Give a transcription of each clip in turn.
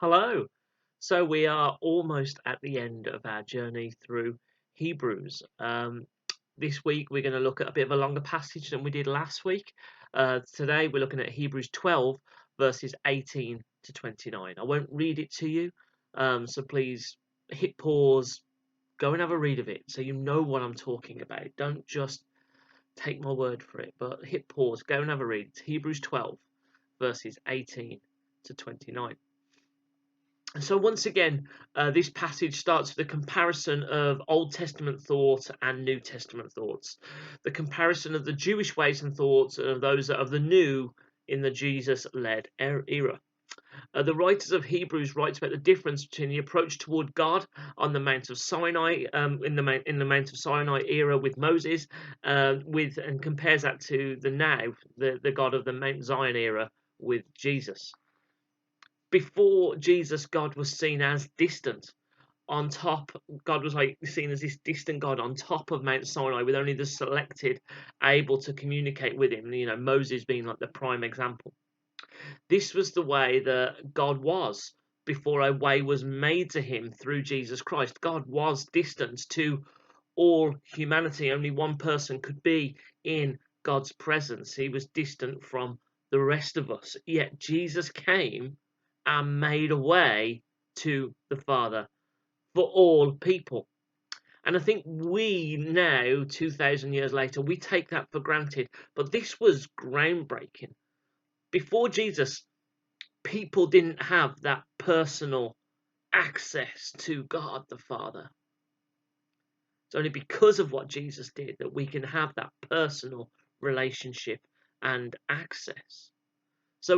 Hello. So we are almost at the end of our journey through Hebrews. This week we're going to look at a bit of a longer passage than we did last week. Today we're looking at Hebrews 12, verses 18 to 29. I won't read it to you, so please hit pause, go and have a read of it so you know what I'm talking about. Don't just take my word for it, but hit pause, go and have a read. It's Hebrews 12, verses 18 to 29. So once again, this passage starts with a comparison of Old Testament thought and New Testament thoughts. The comparison of the Jewish ways and thoughts of those of the new in the Jesus-led era. The writers of Hebrews writes about the difference between the approach toward God on the Mount of Sinai, in the Mount of Sinai era with Moses, and compares that to the God of the Mount Zion era with Jesus. Before Jesus, God was seen as distant. On top, God was like seen as this distant God on top of Mount Sinai, with only the selected able to communicate with him. Moses being like the prime example. This was the way that God was before a way was made to him through Jesus Christ. God was distant to all humanity. Only one person could be in God's presence. He was distant from the rest of us. Yet Jesus came and made a way to the Father for all people. And I think we now, 2,000 years later, we take that for granted. But this was groundbreaking. Before Jesus, people didn't have that personal access to God the Father. It's only because of what Jesus did that we can have that personal relationship and access. So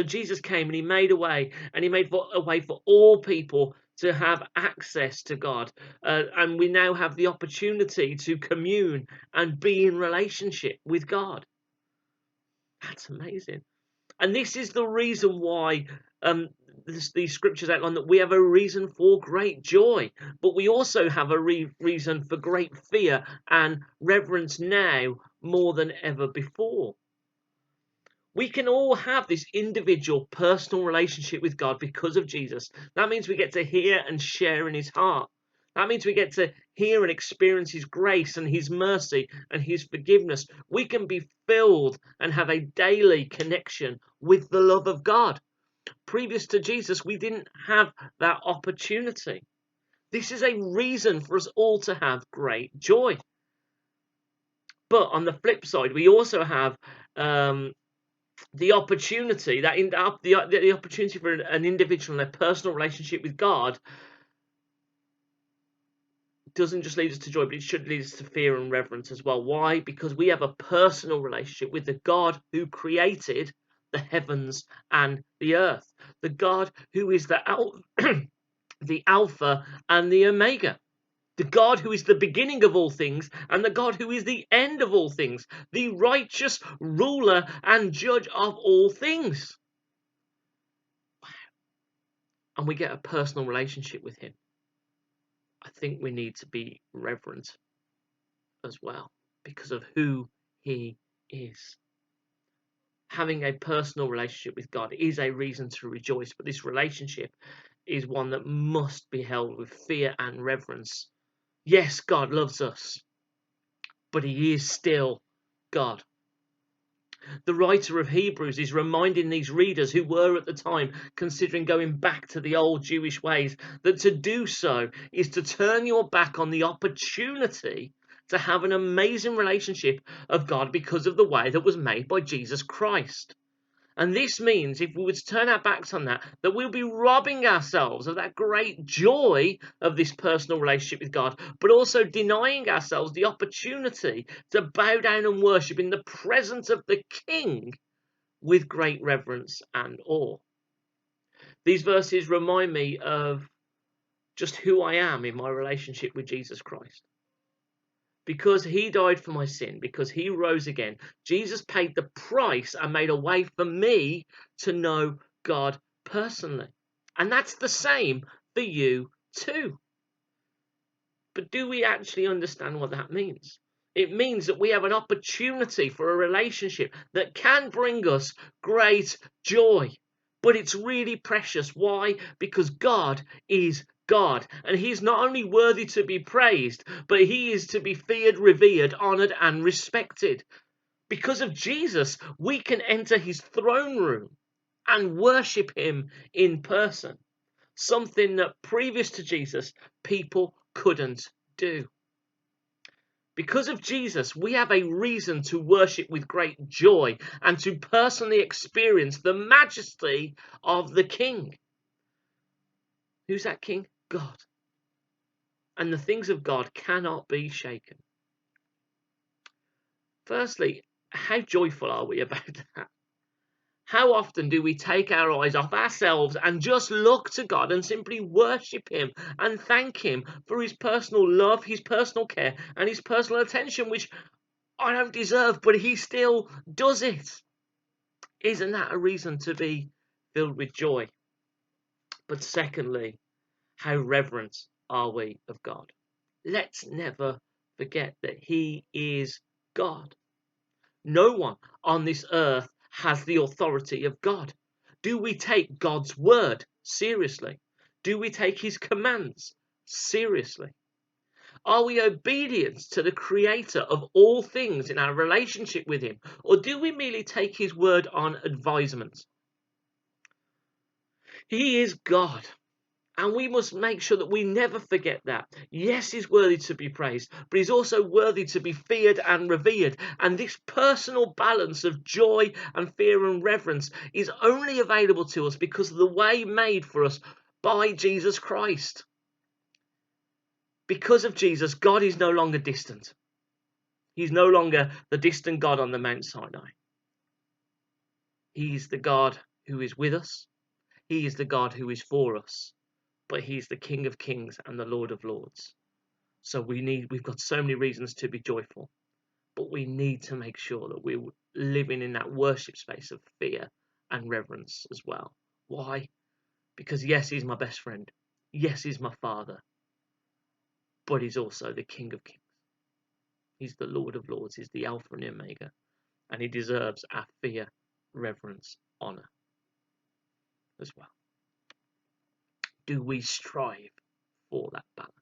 Jesus came and he made a way, and he made a way for all people to have access to God. And we now have the opportunity to commune and be in relationship with God. That's amazing. And this is the reason why these scriptures outline that we have a reason for great joy, but we also have a reason for great fear and reverence now more than ever before. We can all have this individual personal relationship with God because of Jesus. That means we get to hear and share in his heart. That means we get to hear and experience his grace and his mercy and his forgiveness. We can be filled and have a daily connection with the love of God. Previous to Jesus, we didn't have that opportunity. This is a reason for us all to have great joy. But on the flip side, we also have the opportunity the opportunity for an individual and a personal relationship with God doesn't just lead us to joy, but it should lead us to fear and reverence as well. Why? Because we have a personal relationship with the God who created the heavens and the earth, the God who is the Alpha and the Omega, the God who is the beginning of all things and the God who is the end of all things, the righteous ruler and judge of all things. And we get a personal relationship with him. I think we need to be reverent as well because of who he is. Having a personal relationship with God is a reason to rejoice, but this relationship is one that must be held with fear and reverence. Yes, God loves us, but he is still God. The writer of Hebrews is reminding these readers who were at the time considering going back to the old Jewish ways that to do so is to turn your back on the opportunity to have an amazing relationship of God because of the way that was made by Jesus Christ. And this means, if we were to turn our backs on that, that we'll be robbing ourselves of that great joy of this personal relationship with God, but also denying ourselves the opportunity to bow down and worship in the presence of the King with great reverence and awe. These verses remind me of just who I am in my relationship with Jesus Christ. Because he died for my sin, because he rose again, Jesus paid the price and made a way for me to know God personally. And that's the same for you too. But do we actually understand what that means? It means that we have an opportunity for a relationship that can bring us great joy. But it's really precious. Why? Because God is God, and He's not only worthy to be praised, but He is to be feared, revered, honored, and respected. Because of Jesus, we can enter His throne room and worship Him in person, something that previous to Jesus, people couldn't do. Because of Jesus, we have a reason to worship with great joy and to personally experience the majesty of the King. Who's that King? God. And the things of God cannot be shaken. Firstly, how joyful are we about that? How often do we take our eyes off ourselves and just look to God and simply worship Him and thank Him for His personal love, His personal care, and His personal attention, which I don't deserve, but He still does it. Isn't that a reason to be filled with joy? But secondly, how reverent are we of God? Let's never forget that He is God. No one on this earth has the authority of God. Do we take God's word seriously? Do we take His commands seriously? Are we obedient to the Creator of all things in our relationship with Him? Or do we merely take His word on advisement? He is God. And we must make sure that we never forget that. Yes, He's worthy to be praised, but He's also worthy to be feared and revered. And this personal balance of joy and fear and reverence is only available to us because of the way made for us by Jesus Christ. Because of Jesus, God is no longer distant. He's no longer the distant God on the Mount Sinai. He's the God who is with us. He is the God who is for us. But He's the King of Kings and the Lord of Lords. So we've got so many reasons to be joyful, but we need to make sure that we're living in that worship space of fear and reverence as well. Why? Because yes, He's my best friend. Yes, He's my Father, but He's also the King of Kings. He's the Lord of Lords. He's the Alpha and Omega, and He deserves our fear, reverence, honor as well. Do we strive for that balance?